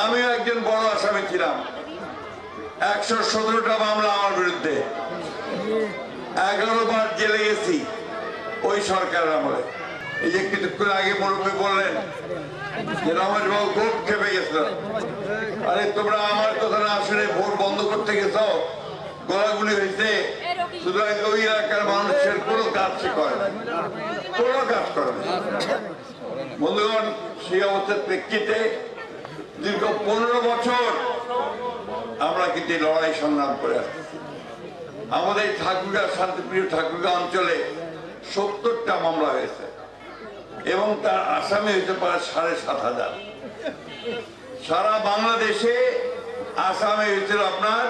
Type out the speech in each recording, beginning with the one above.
আমিও একজন বড় আসামি ছিলাম। 117টা মামলা আমার বিরুদ্ধে, 11 বার জেলে গেছি ওই সরকারের আমলে। এই যে কিছুক্ষণ আগে মুরব্বী বললেন যে রমেশ বাবু খুব খেপে গেছিল। আরে তোমরা আমার কথা না শুনে ভোট বন্ধ করতে গেছ, গোলাগুলি হয়েছে, সুতরাং ওই এলাকার মানুষের কোনো কাজ সে করে না, কোনো কাজ করে না। বন্ধুগণ, সেই অবস্থার প্রেক্ষিতে দীর্ঘ 15 বছর আমরা কিন্তু লড়াই সংগ্রাম করে আসছি। আমাদের ঠাকুরগাঁ, শান্তিপ্রিয় ঠাকুরগাঁ অঞ্চলে 70টা মামলা হয়েছে এবং তার আসামি হতে পারে 7,500। সারা বাংলাদেশে আসামে হয়েছিল আপনার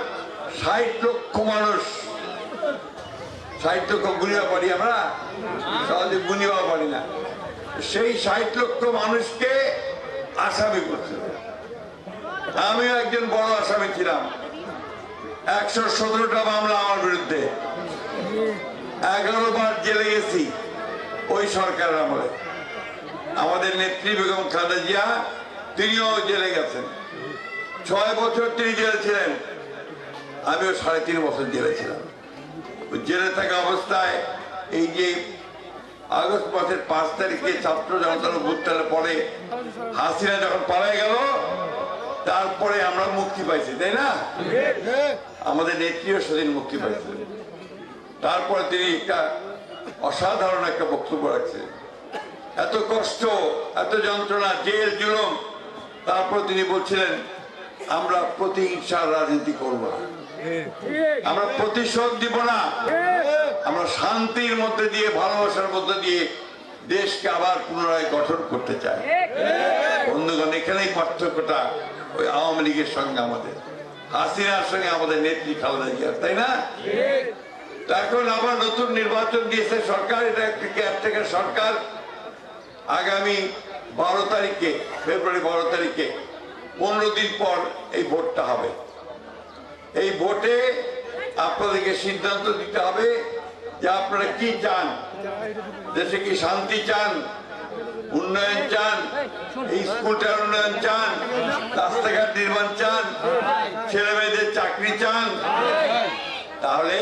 60 লক্ষ মানুষ। 60 লক্ষ গুনিবা পারি আমরা, সহজে গুনিবা পারি না। সেই 60 লক্ষ মানুষকে আসামি করছিল। আমিও একজন বড় আসামি ছিলাম। 117টা মামলা আমার বিরুদ্ধে, 11 বার জেলে গেছি ওই সরকারের আমলে। আমাদের নেত্রী বেগম খালেদা জিয়া, তিনিও জেলে গেছেন। 6 বছর তিনি জেলে ছিলেন, আমিও 3.5 বছর জেলে ছিলাম। জেলে থাকা অবস্থায় এই যে আগস্ট মাসের 5 তারিখে ছাত্র জনতার অভ্যুত্থানের পরে হাসিনা যখন পালিয়ে গেল, তারপরে আমরা মুক্তি পাইছি, তাই না? আমাদের নেত্রীও সেদিন মুক্তি পাইছিলেন। তারপরে তিনি একটা অসাধারণ একটা বক্তব্য রাখছেন। এত কষ্ট, এত যন্ত্রণা, জেল জুলুম, তারপর তিনি বলছিলেন আমরা প্রতিহিংসার রাজনীতি করব না, আমরা প্রতিশোধ দিব না, আমরা শান্তির মধ্যে দিয়ে, ভালোবাসার মধ্যে দিয়ে দেশকে আবার পুনরায় গঠন করতে চাই। বন্ধুগণ, এখানেই পার্থক্যটা ওই আওয়ামী লীগের সঙ্গে আমাদের, হাসিনার সঙ্গে আমাদের নেত্রী খালেদা জিয়া, তাই না? এখন আবার নতুন নির্বাচন দিয়েছে সরকার, এটা একটি কেয়ারটেকার সরকার। আগামী 12 তারিখে, ফেব্রুয়ারি 12 তারিখে 15 দিন পর এই ভোটটা হবে। এই ভোটে আপনাদেরকে সিদ্ধান্ত দিতে হবে যে আপনারা কি চান। দেশে কি শান্তি চান, উন্নয়ন চান, এই স্কুলটার উন্নয়ন চান, রাস্তাঘাট নির্মাণ চান, ছেলে মেয়েদের চাকরি চান? তাহলে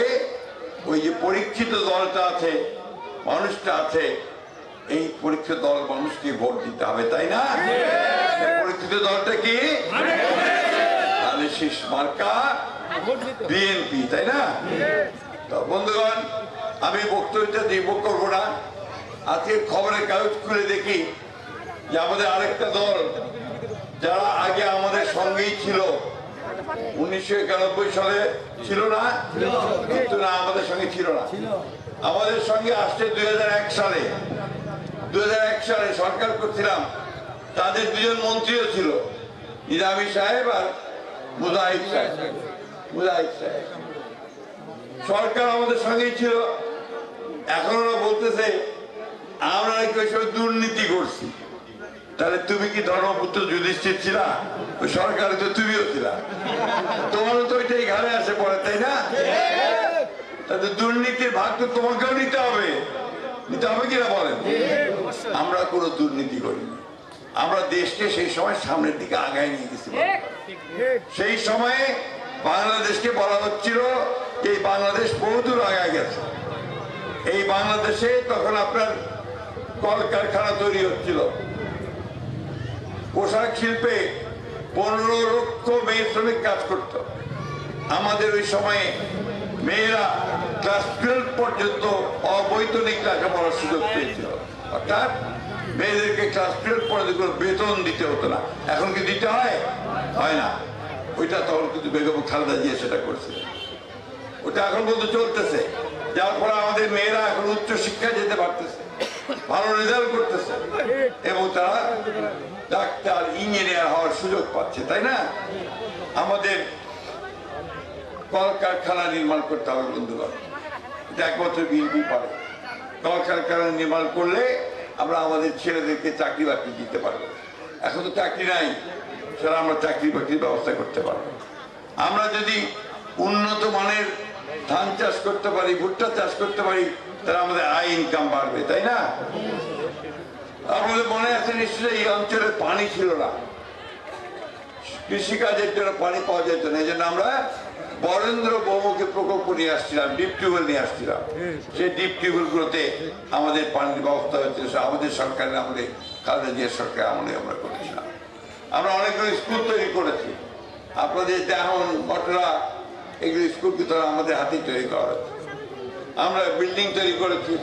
ওই যে পরীক্ষিত দলটা আছে, মানুষটা আছে, এই পরীক্ষিত দল মানুষকে ভোট দিতে হবে, তাই না? পরীক্ষিত দলটা কি? শীষ মার্কা বিএনপি, তাই না? বন্ধুগণ, আমি বক্তব্যটা দিব করবো না। আজকে খবরের কাগজ খুলে দেখি যে আমাদের আরেকটা দল, যারা আগে আমাদের সঙ্গেই ছিল, 1991 সালে ছিল না, কিন্তু না, আমাদের সঙ্গে ছিল না, আমাদের সঙ্গে আসছে 2001 সালে। 2001 সালে সরকার করছিলাম, তাদের 2জন মন্ত্রীও ছিল, নিজামী সাহেব আর মুজাহিদ সাহেব। সরকার আমাদের সঙ্গেই ছিল। এখন ওরা বলতেছে আমরা নাকি ওই সময় দুর্নীতি করছি। তাহলে তুমি কি ধর্মপুত্র যুধিষ্ঠির ছিলা? ওই সরকারে তো তুমিও ছিলা, তোমারও তো ওইটাই ঘাড়ে আসে পড়ে, তাই না? তাহলে দুর্নীতির ভাগ তো তোমাকেও নিতে হবে, নিতে হবে কিনা বলেন? আমরা কোনো দুর্নীতি করিনি, আমরা দেশকে সেই সময় সামনের দিকে আগায় নিয়ে গেছি। সেই সময়ে বাংলাদেশকে বলা হচ্ছিল এই বাংলাদেশ বহুদূর আগায় গেছে। এই বাংলাদেশে তখন আপনার কলকারখানা তৈরি হচ্ছিল, পোশাক শিল্পে 15 লক্ষ মেয়ে শ্রমিক কাজ করত। আমাদের ওই সময়ে মেয়েরা ক্লাস 12 পর্যন্ত অবৈতনিক লেখাপড়ার সুযোগ পেয়েছিল, অর্থাৎ মেয়েদেরকে ক্লাস 12 পর্যন্ত কোনো বেতন দিতে হতো না। এখন কি দিতে হয়? হয় না। ওইটা তখন কিন্তু বেগম খালেদা জিয়া সেটা করছিলেন, ওটা এখন পর্যন্ত চলতেছে। যার ফলে আমাদের মেয়েরা এখন উচ্চ শিক্ষায় যেতে পারতেছে, ভালো রেজাল্ট করতেছে এবং তারা ডাক্তার, ইঞ্জিনিয়ার হওয়ার সুযোগ পাচ্ছে, তাই না? আমাদের কলকারখানা নির্মাণ করতে হবে বন্ধুগণ, এটা একমাত্র বিএনপি পারে। কলকারখানা নির্মাণ করলে আমরা আমাদের ছেলেদেরকে চাকরি বাকরি দিতে পারবো। এখন তো চাকরি নাই, সেটা আমরা চাকরি বাকরির ব্যবস্থা করতে পারবো। আমরা যদি উন্নত মানের ধান চাষ করতে পারি, ভুট্টা চাষ করতে পারি, তাহলে আমাদের আয় ইনকাম বাড়বে, তাই না? আমাদের মনে আছে নিশ্চয়ই এই অঞ্চলে পানি ছিল না, কৃষিকাজের জন্য পানি পাওয়া যেত না। এই জন্য আমরা বরেন্দ্র বহুমুখী প্রকল্প নিয়ে আসছিলাম, ডিপ টিউবওয়েল নিয়ে আসছিলাম। সেই ডিপ টিউবওয়েল গুলোতে আমাদের পানির ব্যবস্থা হচ্ছে আমাদের সরকারের আমলে, খালেদা জিয়ার সরকার আমলে আমরা করেছিলাম। আমরা অনেকগুলো স্কুল তৈরি করেছি। আপনাদের যেমন ঘটনা, এগুলো স্কুল কিন্তু আমাদের হাতে তৈরি করা হয়েছে। আমরা বিল্ডিং তৈরি করেছি,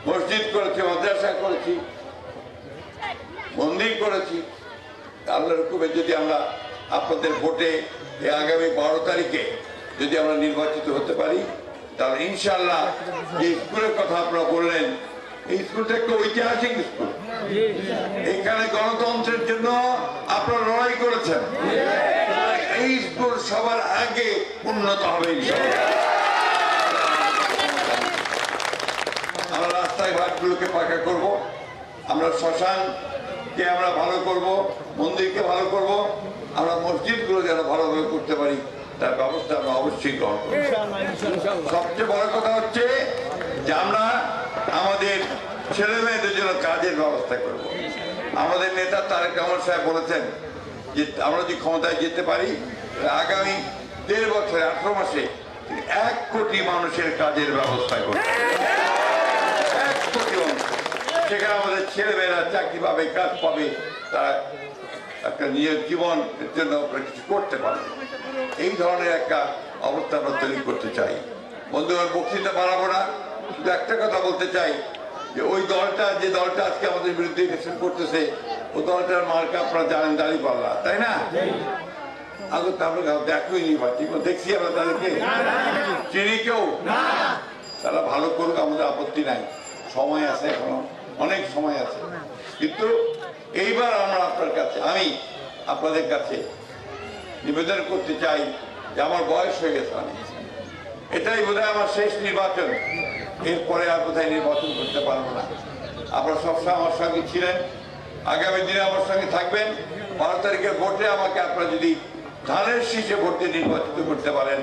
মসজিদ করেছি, মাদ্রাসা করেছি, মন্দির করেছি। আল্লাহর হুকুমে যদি আমরা আপনাদের ভোটে আগামী 12 তারিখে যদি আমরা নির্বাচিত হতে পারি, তাহলে ইনশাআল্লাহ যে স্কুলের কথা আপনারা বললেন, এই স্কুলটা একটা ঐতিহাসিক স্কুল। এখানে গণতন্ত্রের জন্য আপনারা লড়াই করেছেন। এই স্কুল সবার আগে উন্নত হবে ইনশাআল্লাহ। আমরা রাস্তাঘাটগুলোকে পাকা করব, আমরা শ্মশানকে আমরা ভালো করব, মন্দিরকে ভালো করব, আমরা মসজিদগুলো যেন ভালোভাবে করতে পারি তার ব্যবস্থা আমরা অবশ্যই গ্রহণ করব। সবচেয়ে বড় কথা হচ্ছে যে আমরা আমাদের ছেলে মেয়েদের জন্য কাজের ব্যবস্থা করব। আমাদের নেতা তারেক রহমান সাহেব বলেছেন যে আমরা যদি ক্ষমতায় যেতে পারি, আগামী 1.5 বছরে 18 মাসে 1 কোটি মানুষের কাজের ব্যবস্থা করব। 1 কোটি মানুষ, সেখানে আমাদের ছেলেমেয়েরা চাকরি পাবে, কাজ পাবে, তারা একটা নিজের জীবনের জন্য কিছু করতে পারবে। এই ধরনের একটা অবস্থা আমরা তৈরি করতে চাই। বন্ধুগণ, বক্তৃতা বাড়াবো না, শুধু একটা কথা বলতে চাই যে ওই দলটা, যে দলটা আজকে আমাদের বিরুদ্ধে ইলেকশন করতেছে, ওই দলটার মার্কা আপনারা জানেন, দাঁড়িপাল্লা, তাই না? আগে তো আমরা দেখোই নি, দেখছি আমরা তাদেরকে, চিনি কেউ? তারা ভালো করুক, আমাদের আপত্তি নাই, সময় আছে, এখনো অনেক সময় আছে। কিন্তু এইবার আমরা আপনার কাছে, আমি আপনাদের কাছে নিবেদন করতে চাই যে আমার বয়স হয়ে গেছে অনেক, এটাই বোধহয় আমার শেষ নির্বাচন। এরপরে আর কোথায় নির্বাচন করতে পারবো না। আপনারা সবসময় আমার সঙ্গে ছিলেন, আগামী দিনে আমার সঙ্গে থাকবেন। 12 তারিখের ভোটে আমাকে আপনারা যদি ধানের শীষে ভোটে নির্বাচিত করতে পারেন,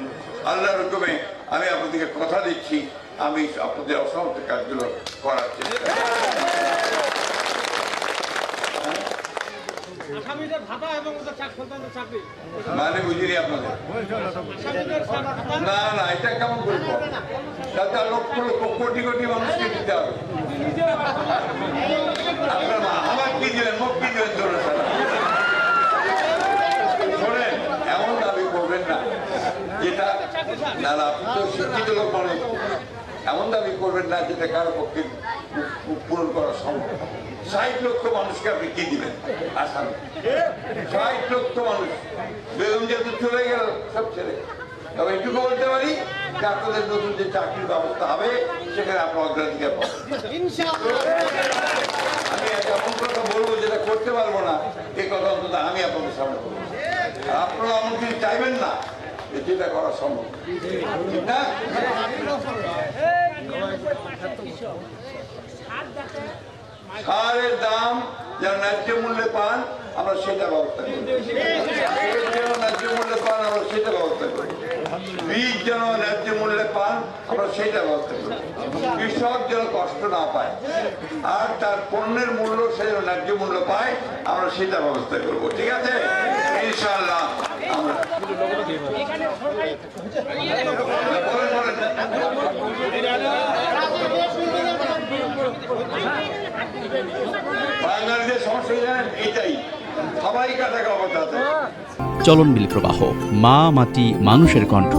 আল্লাহর হুকুমে আমি আপনাদেরকে কথা দিচ্ছি, আমি আপনাদের অসংখ্য কাজগুলো করার চেষ্টা করব। মানে বুঝিনি আপনাদের? না না, এটা কেমন করবো? তার লক্ষ লক্ষ কোটি কোটি মানুষকে দিতে হবে। আপনার আমার কি দিলেন, মুখ কি দিলেন? শোনেন, এমন দাবি করবেন না যেটা, না না, আপনি তো শিক্ষিত লোক মানুষ, এমন দাবি করবেন না যেটা কারো পক্ষে পূরণ করা সম্ভব। 60 লক্ষ মানুষকে আপনি কি দিবেন? আসামে 60 লক্ষ মানুষ, বেগম যেহেতু চলে গেল, সব ছেড়ে। তবে এটুকু বলতে পারি যে আপনাদের নতুন যে চাকরির ব্যবস্থা হবে, সেখানে আপনার অগ্রাধিকার পাবেন। আমি এমন কথা বলবো যেটা করতে পারবো না, এই কথা অন্তত আমি আপনাদের সামনে বলবো। আপনারা এমন কিছু চাইবেন না যেটা করা সম্ভব, ঠিক না? সারের দাম যেন ন্যায্য মূল্যে পান, আমরা সেটা ব্যবস্থা করি। যেন ন্যায্য মূল্যে পান, আমরা সেটা ব্যবস্থা করি। বীজ যেন ন্যায্য মূল্যে পান, আমরা সেটা ব্যবস্থা করি। কৃষক যেন কষ্ট না পায়, আর তার পণ্যের মূল্য সে যেন ন্যায্য মূল্য পায়, আমরা সেটা ব্যবস্থা করবো। ঠিক আছে, ইনশাআল্লাহ। আমরা বাঙালিদের সমস্যা জানেন, এটাই, সবাই কাটা কাপড়। চলনবিল প্রবাহ, মা মাটি মানুষের কণ্ঠ।